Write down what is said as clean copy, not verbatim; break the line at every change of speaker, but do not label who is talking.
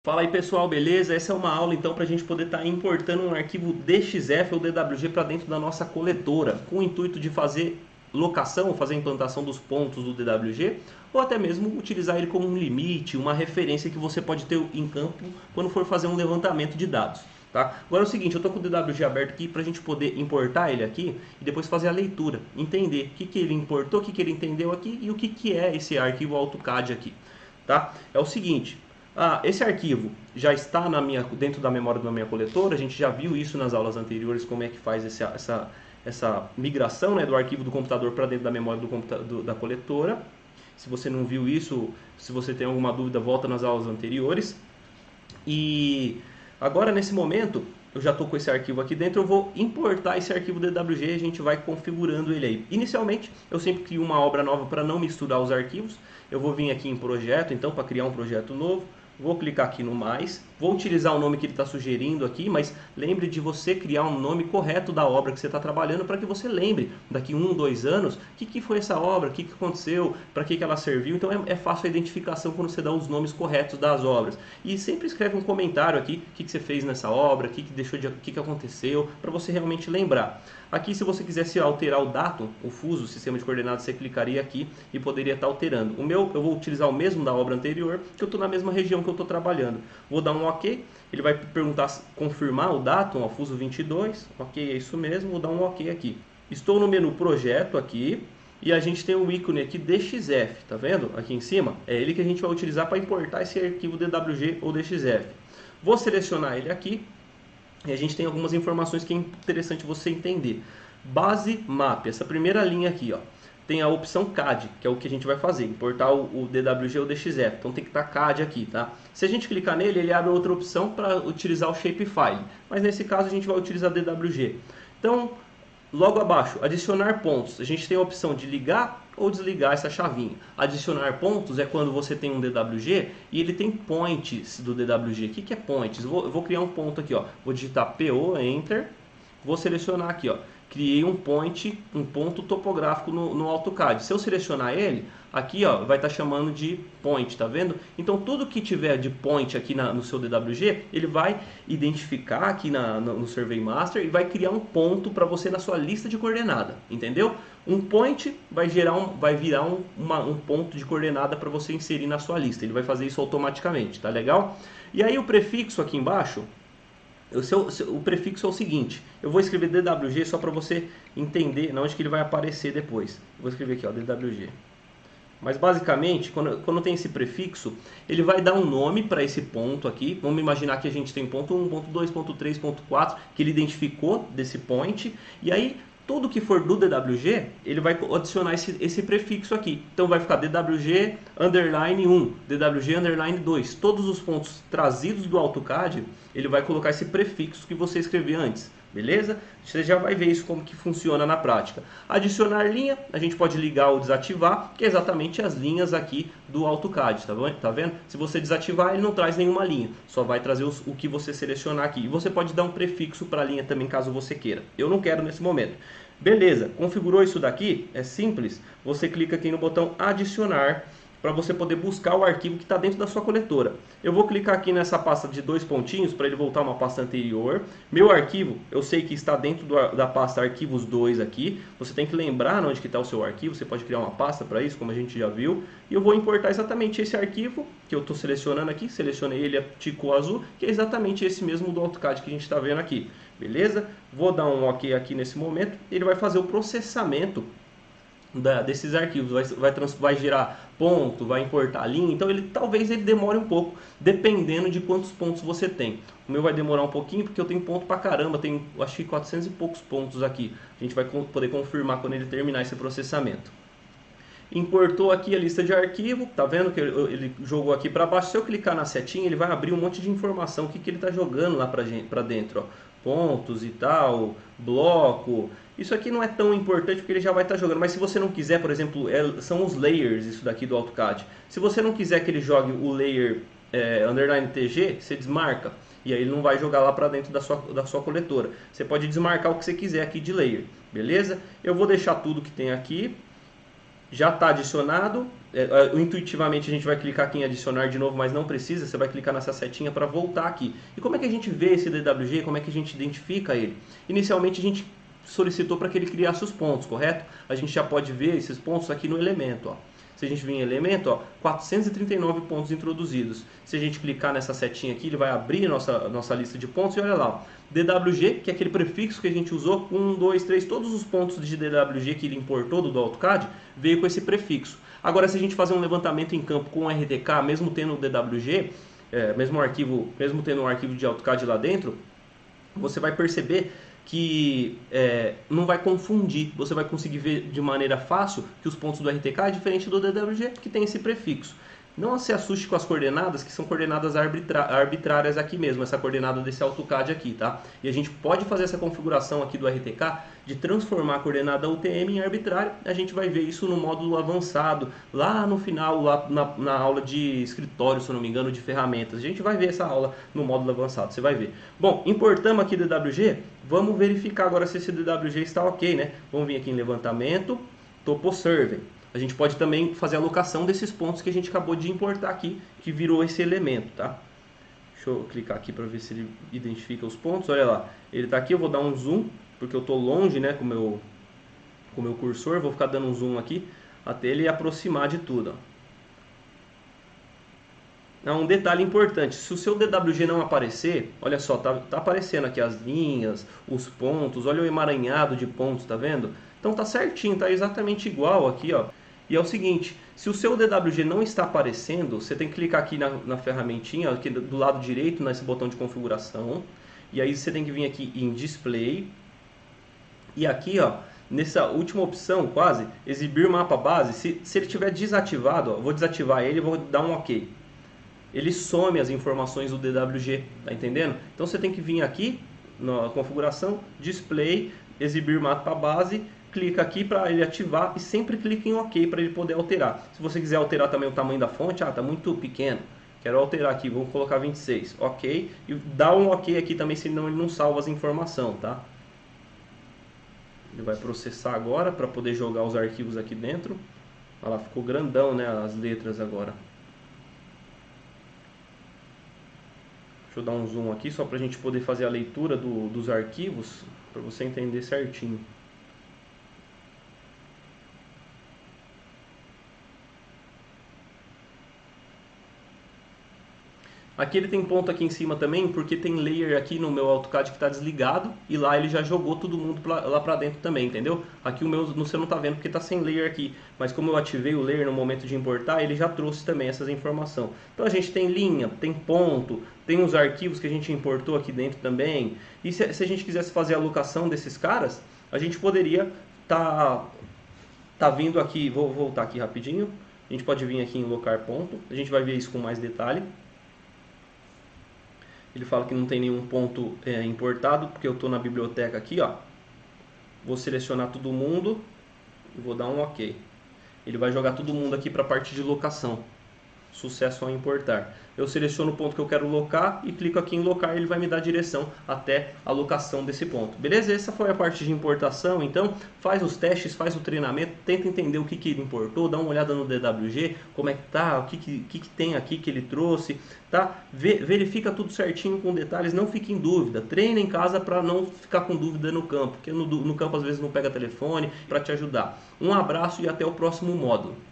Fala aí pessoal, beleza? Essa é uma aula então para a gente poder estar importando um arquivo DXF ou DWG para dentro da nossa coletora, com o intuito de fazer locação, fazer a implantação dos pontos do DWG, ou até mesmo utilizar ele como um limite, uma referência que você pode ter em campo quando for fazer um levantamento de dados. Tá? Agora é o seguinte, eu estou com o DWG aberto aqui para a gente poder importar ele aqui e depois fazer a leitura, entender o que ele importou, o que ele entendeu aqui e o que é esse arquivo AutoCAD aqui. Tá? É o seguinte, esse arquivo já está dentro da memória da minha coletora, a gente já viu isso nas aulas anteriores, como é que faz essa migração, né, do arquivo do computador para dentro da memória da coletora. Se você não viu isso, se você tem alguma dúvida, volta nas aulas anteriores. E agora, nesse momento, eu já estou com esse arquivo aqui dentro, eu vou importar esse arquivo DWG e a gente vai configurando ele aí. Inicialmente, eu sempre crio uma obra nova para não misturar os arquivos. Eu vou vir aqui em projeto, então, para criar um projeto novo. Vou clicar aqui no mais, vou utilizar o nome que ele está sugerindo aqui, mas lembre de você criar um nome correto da obra que você está trabalhando para que você lembre daqui 1, 2 anos o que foi essa obra, o que aconteceu, para que ela serviu. Então é fácil a identificação quando você dá os nomes corretos das obras. E sempre escreve um comentário aqui, o que você fez nessa obra, o que aconteceu, para você realmente lembrar. Aqui, se você quisesse alterar o datum, o fuso, o sistema de coordenadas, você clicaria aqui e poderia estar alterando. O meu, eu vou utilizar o mesmo da obra anterior, que eu estou na mesma região que eu estou trabalhando. Vou dar um OK, ele vai perguntar, confirmar o datum, o fuso 22, OK, é isso mesmo, vou dar um OK aqui. Estou no menu projeto aqui, e a gente tem o ícone aqui DXF, tá vendo? Aqui em cima, é ele que a gente vai utilizar para importar esse arquivo DWG ou DXF. Vou selecionar ele aqui, e a gente tem algumas informações que é interessante você entender. Base map, essa primeira linha aqui, ó, tem a opção CAD, que é o que a gente vai fazer, importar o DWG ou DXF. Então tem que estar CAD aqui, tá? Se a gente clicar nele, ele abre outra opção para utilizar o shapefile, mas nesse caso a gente vai utilizar DWG. Então, logo abaixo, adicionar pontos. A gente tem a opção de ligar ou desligar essa chavinha. Adicionar pontos é quando você tem um DWG e ele tem points do DWG. O que é points? Eu vou criar um ponto aqui, ó. Vou digitar PO, Enter. Vou selecionar aqui, ó. Criei um ponto topográfico no AutoCAD. Se eu selecionar ele, aqui ó, vai estar chamando de point, tá vendo? Então tudo que tiver de point aqui no seu DWG, ele vai identificar aqui no Survey Master e vai criar um ponto para você na sua lista de coordenada, entendeu? Um point vai virar um ponto de coordenada para você inserir na sua lista. Ele vai fazer isso automaticamente, tá legal? E aí o prefixo aqui embaixo, o prefixo é o seguinte, eu vou escrever DWG só para você entender onde que ele vai aparecer depois. Eu vou escrever aqui, ó, DWG. Mas basicamente, quando tem esse prefixo, ele vai dar um nome para esse ponto aqui. Vamos imaginar que a gente tem ponto 1, ponto 2, ponto 3, ponto 4, que ele identificou desse point. E aí, tudo que for do DWG, ele vai adicionar esse prefixo aqui. Então vai ficar DWG underline 1, DWG underline 2. Todos os pontos trazidos do AutoCAD, ele vai colocar esse prefixo que você escreveu antes. Beleza? Você já vai ver isso como que funciona na prática. Adicionar linha, a gente pode ligar ou desativar, que é exatamente as linhas aqui do AutoCAD, tá vendo? Se você desativar, ele não traz nenhuma linha, só vai trazer o que você selecionar aqui. E você pode dar um prefixo para a linha também, caso você queira. Eu não quero nesse momento. Beleza, configurou isso daqui? É simples. Você clica aqui no botão adicionar, para você poder buscar o arquivo que está dentro da sua coletora. Eu vou clicar aqui nessa pasta de 2 pontinhos para ele voltar a uma pasta anterior. Meu arquivo, eu sei que está dentro da pasta arquivos 2 aqui. Você tem que lembrar onde que está o seu arquivo. Você pode criar uma pasta para isso, como a gente já viu. E eu vou importar exatamente esse arquivo que eu estou selecionando aqui. Selecionei ele, ticou azul, que é exatamente esse mesmo do AutoCAD que a gente está vendo aqui. Beleza? Vou dar um OK aqui nesse momento. Ele vai fazer o processamento desses arquivos, vai gerar ponto, vai importar linha, então talvez ele demore um pouco, dependendo de quantos pontos você tem. O meu vai demorar um pouquinho, porque eu tenho ponto pra caramba, tenho acho que 400 e poucos pontos aqui. A gente vai poder confirmar quando ele terminar esse processamento. Importou aqui a lista de arquivo, tá vendo que ele jogou aqui para baixo. Se eu clicar na setinha, ele vai abrir um monte de informação, o que ele está jogando lá para dentro, ó. Pontos e tal, bloco. Isso aqui não é tão importante porque ele já vai estar jogando, mas se você não quiser, por exemplo, são os layers isso daqui do AutoCAD. Se você não quiser que ele jogue o layer underline TG, você desmarca. E aí ele não vai jogar lá para dentro da sua coletora. Você pode desmarcar o que você quiser aqui de layer, beleza? Eu vou deixar tudo que tem aqui. Já está adicionado, Intuitivamente a gente vai clicar aqui em adicionar de novo, mas não precisa, você vai clicar nessa setinha para voltar aqui. E como é que a gente vê esse DWG, como é que a gente identifica ele? Inicialmente a gente solicitou para que ele criasse os pontos, correto? A gente já pode ver esses pontos aqui no elemento, ó. Se a gente vir em elemento, ó, 439 pontos introduzidos. Se a gente clicar nessa setinha aqui, ele vai abrir nossa lista de pontos e olha lá, ó, DWG, que é aquele prefixo que a gente usou, 1, 2, 3, todos os pontos de DWG que ele importou do AutoCAD, veio com esse prefixo. Agora, se a gente fazer um levantamento em campo com RTK, mesmo tendo o DWG, mesmo tendo um arquivo de AutoCAD lá dentro, você vai perceber que não vai confundir, você vai conseguir ver de maneira fácil que os pontos do RTK é diferente do DWG, que tem esse prefixo. Não se assuste com as coordenadas, que são coordenadas arbitrárias aqui mesmo, essa coordenada desse AutoCAD aqui, tá? E a gente pode fazer essa configuração aqui do RTK de transformar a coordenada UTM em arbitrária. A gente vai ver isso no módulo avançado, lá no final, lá na aula de escritório, se eu não me engano, de ferramentas. A gente vai ver essa aula no módulo avançado, você vai ver. Bom, importamos aqui DWG, vamos verificar agora se esse DWG está ok, né? Vamos vir aqui em levantamento, Topo Survey. A gente pode também fazer a alocação desses pontos que a gente acabou de importar aqui, que virou esse elemento, tá? Deixa eu clicar aqui para ver se ele identifica os pontos. Olha lá, ele está aqui, eu vou dar um zoom, porque eu estou longe, né, com o meu cursor. Vou ficar dando um zoom aqui, até ele aproximar de tudo, ó. Um detalhe importante, se o seu DWG não aparecer, olha só, tá aparecendo aqui as linhas, os pontos, olha o emaranhado de pontos, tá vendo? Então tá certinho, tá exatamente igual aqui, ó. E é o seguinte, se o seu DWG não está aparecendo, você tem que clicar aqui na ferramentinha, aqui do lado direito, nesse botão de configuração. E aí você tem que vir aqui em Display. E aqui, ó, nessa última opção, quase, exibir mapa base, se ele estiver desativado, ó, eu vou desativar ele e vou dar um OK. Ele some as informações do DWG, tá entendendo? Então você tem que vir aqui na configuração, Display, exibir mapa base, clica aqui para ele ativar e sempre clica em OK para ele poder alterar. Se você quiser alterar também o tamanho da fonte, tá muito pequeno, quero alterar aqui, vamos colocar 26, OK, e dá um OK aqui também, senão ele não salva as informações, tá? Ele vai processar agora para poder jogar os arquivos aqui dentro. Olha lá, ficou grandão, né, as letras agora. Deixa eu dar um zoom aqui só para a gente poder fazer a leitura dos arquivos, para você entender certinho. Aqui ele tem ponto aqui em cima também, porque tem layer aqui no meu AutoCAD que está desligado, e lá ele já jogou todo mundo lá para dentro também, entendeu? Aqui o meu você não está vendo porque está sem layer aqui, mas como eu ativei o layer no momento de importar, ele já trouxe também essas informações. Então a gente tem linha, tem ponto, tem os arquivos que a gente importou aqui dentro também, e se a gente quisesse fazer a alocação desses caras, a gente poderia tá vindo aqui, vou voltar aqui rapidinho, a gente pode vir aqui em locar ponto, a gente vai ver isso com mais detalhe. Ele fala que não tem nenhum ponto importado, porque eu estou na biblioteca aqui, ó. Vou selecionar todo mundo e vou dar um OK. Ele vai jogar todo mundo aqui para a parte de locação. Sucesso ao importar. Eu seleciono o ponto que eu quero locar e clico aqui em locar, ele vai me dar a direção até a locação desse ponto. Beleza? Essa foi a parte de importação. Então, faz os testes, faz o treinamento, tenta entender o que ele importou, dá uma olhada no DWG, como é que tá, o que tem aqui que ele trouxe, tá? Verifica tudo certinho com detalhes, não fique em dúvida. Treina em casa para não ficar com dúvida no campo, porque no campo às vezes não pega telefone para te ajudar. Um abraço e até o próximo módulo.